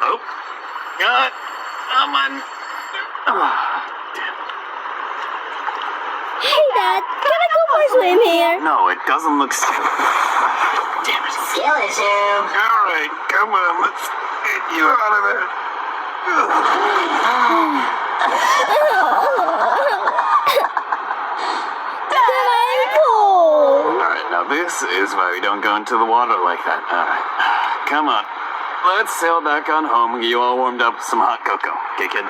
Oh. Come on. Oh, damn. Hey, Dad, can I go for a swim here? No, it doesn't look safe. Damn it. Skill issue. All right, come on. Let's get you out of there. Dad, I'm cold. All right, now this is why we don't go into the water like that. All right, come on. Let's sail back on home and get you all warmed up with some hot cocoa. Okay, kid?